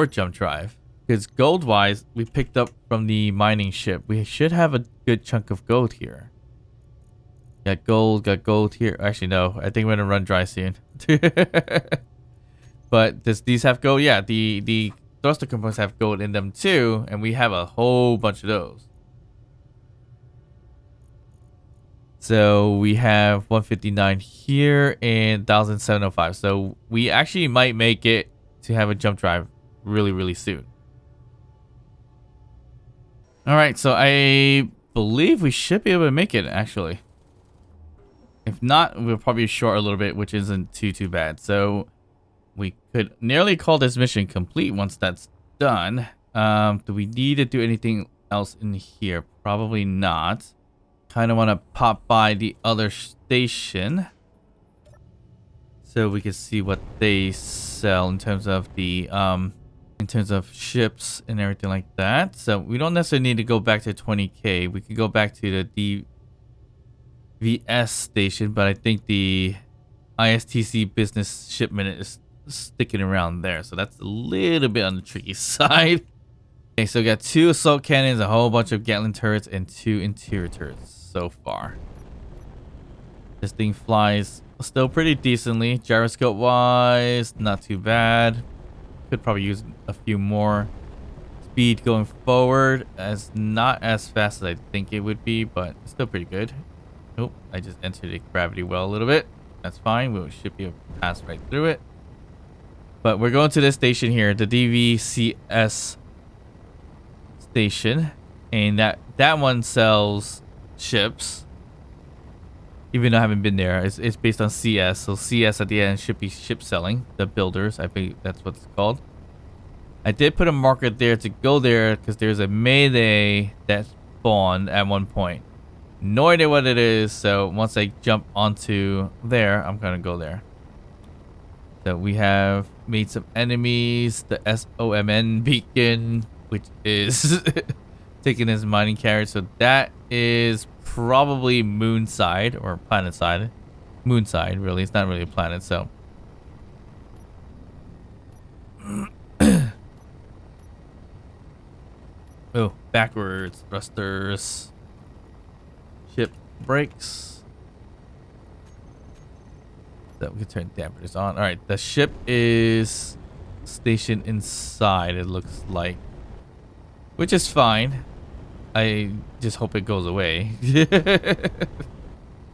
jump drive. Because gold wise, we picked up from the mining ship. We should have a good chunk of gold here. Got gold here. Actually, no. I think we're gonna run dry soon. But does these have gold? Yeah, the thruster components have gold in them too, and we have a whole bunch of those. So we have 159 here and 1705. So we actually might make it to have a jump drive really, really soon. All right, so I believe we should be able to make it actually. If not, we'll probably be short a little bit, which isn't too bad. So we could nearly call this mission complete once that's done. Do we need to do anything else in here? Probably not. Kind of want to pop by the other station so we can see what they sell in terms of the ships and everything like that. So we don't necessarily need to go back to 20k. We could go back to the DVS station, but I think the ISTC business shipment is sticking around there, so that's a little bit on the tricky side. Okay, so we got 2 assault cannons, a whole bunch of Gatling turrets, and 2 interior turrets so far. This thing flies still pretty decently. Gyroscope wise, not too bad. Could probably use a few more. Speed going forward as not as fast as I think it would be, but still pretty good. Oh, I just entered a gravity well a little bit. That's fine. We should be able to pass right through it. But we're going to this station here, the DVCS station, and that one sells ships. Even though I haven't been there, it's based on CS, so CS at the end should be ship selling. The builders, I think that's what it's called. I did put a marker there to go there because there's a Mayday that spawned at one point. No idea what it is, so once I jump onto there, I'm gonna go there. So we have made some enemies. The SOMN beacon, which is taking his mining carriage. So that is probably moon side or planet side. Moon side, really. It's not really a planet, so. Oh, backwards thrusters. Ship brakes. So we can turn dampers on. All right, the ship is stationed inside, it looks like, which is fine. I just hope it goes away. If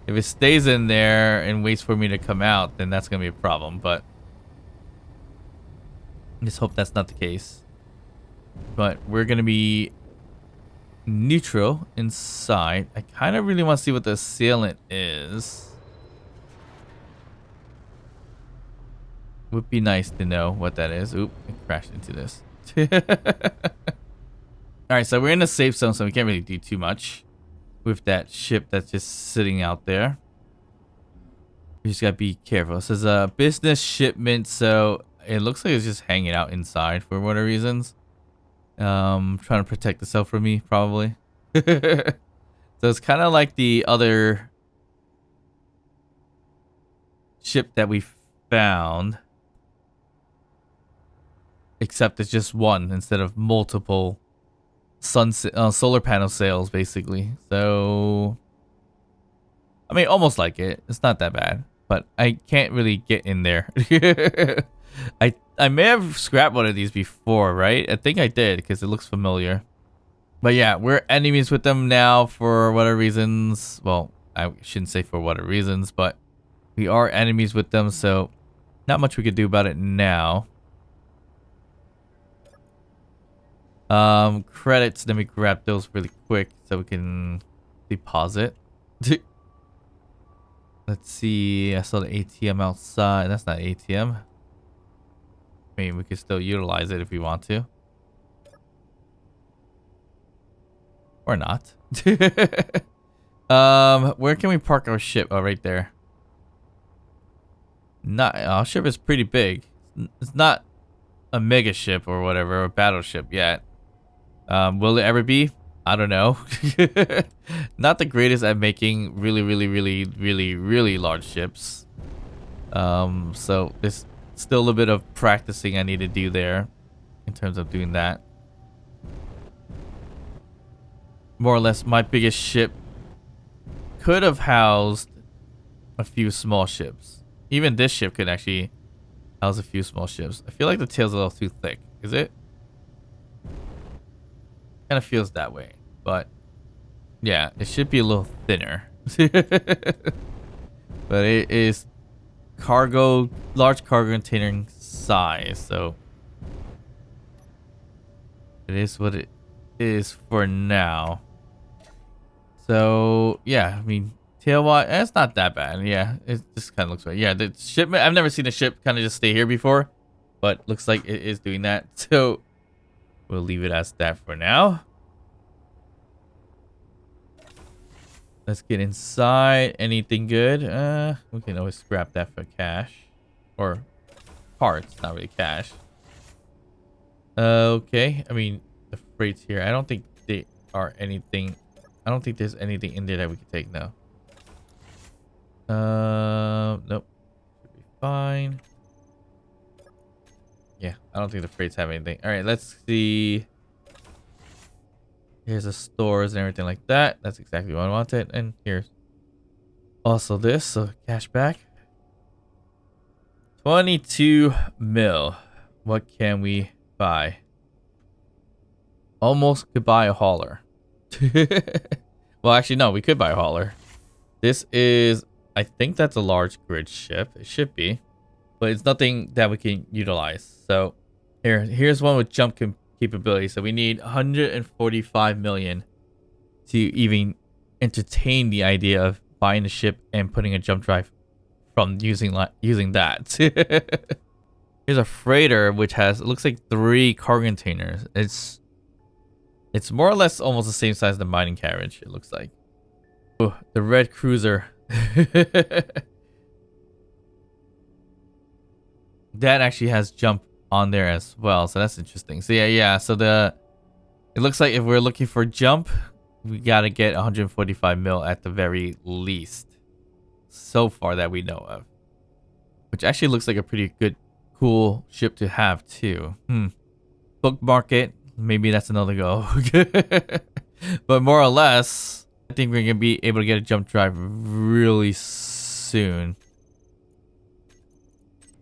it stays in there and waits for me to come out, then that's gonna be a problem, but I just hope that's not the case. But we're gonna be neutral inside. I kind of really want to see what the assailant is. Would be nice to know what that is. Oop, I crashed into this. Alright, so we're in a safe zone, so we can't really do too much with that ship that's just sitting out there. We just gotta be careful. This is a business shipment, so it looks like it's just hanging out inside for whatever reasons. Trying to protect itself from me, probably. So it's kind of like the other ship that we found, except it's just one instead of multiple solar panel sails, basically. So I mean, almost like it. It's not that bad, but I can't really get in there. I may have scrapped one of these before, right? I think I did because it looks familiar. But yeah, we're enemies with them now for whatever reasons. Well, I shouldn't say for whatever reasons, but we are enemies with them, so not much we could do about it now. Credits, let me grab those really quick so we can deposit. Let's see, I saw the ATM outside. That's not ATM. I mean, we could still utilize it if we want to. Or not. Where can we park our ship? Oh, right there. Not, our ship is pretty big. It's not a mega ship or whatever, or battleship yet. Will it ever be? I don't know. Not the greatest at making really large ships. So there's still a little bit of practicing I need to do there in terms of doing that. More or less, my biggest ship could have housed a few small ships. Even this ship could actually How's a few small ships? I feel like the tail's a little too thick. Is it? Kind of feels that way. But yeah, it should be a little thinner. But it is cargo, large cargo container size. So it is what it is for now. So yeah, I mean, tail-wise, it's not that bad. Yeah, it just kind of looks right. Yeah, the shipment, I've never seen a ship kind of just stay here before, but looks like it is doing that. So we'll leave it as that for now. Let's get inside. Anything good? We can always scrap that for cash or parts, not really cash. Okay. I mean, the freights here, I don't think they are anything. I don't think there's anything in there that we can take now. Nope. Should be fine. Yeah, I don't think the freights have anything. All right, let's see. Here's the stores and everything like that. That's exactly what I wanted. And here's also this, so cash back. 22 mil. What can we buy? Almost could buy a hauler. Well, actually, no, we could buy a hauler. This is, I think that's a large grid ship. It should be, but it's nothing that we can utilize. So here's one with jump capability. So we need 145 million to even entertain the idea of buying a ship and putting a jump drive from using that. Here's a freighter which has, it looks like 3 cargo containers. It's more or less almost the same size as the mining carriage, it looks like. Oh, the red cruiser. That actually has jump on there as well, so that's interesting. So yeah, so it looks like if we're looking for jump, we gotta get 145 mil at the very least so far that we know of, which actually looks like a pretty good, cool ship to have too. Bookmark it. Maybe that's another go. But more or less, I think we're gonna be able to get a jump drive really soon.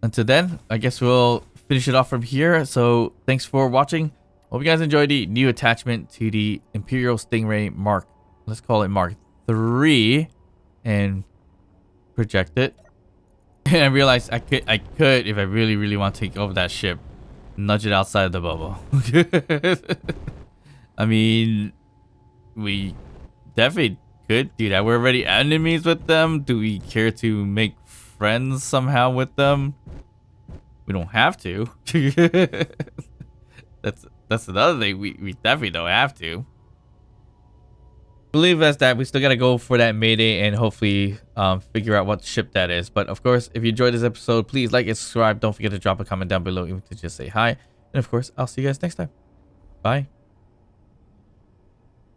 Until then, I guess we'll finish it off from here. So thanks for watching. Hope you guys enjoyed the new attachment to the Imperial Stingray Mark. Let's call it Mark 3 and project it. And I realized I could, if I really want to take over that ship, nudge it outside of the bubble. I mean, we definitely could do that. We're already enemies with them. Do we care to make friends somehow with them? We don't have to. That's another thing. We definitely don't have to. Believe us that we still gotta go for that Mayday and hopefully figure out what ship that is. But of course, if you enjoyed this episode, please like and subscribe. Don't forget to drop a comment down below even to just say hi. And of course, I'll see you guys next time. Bye.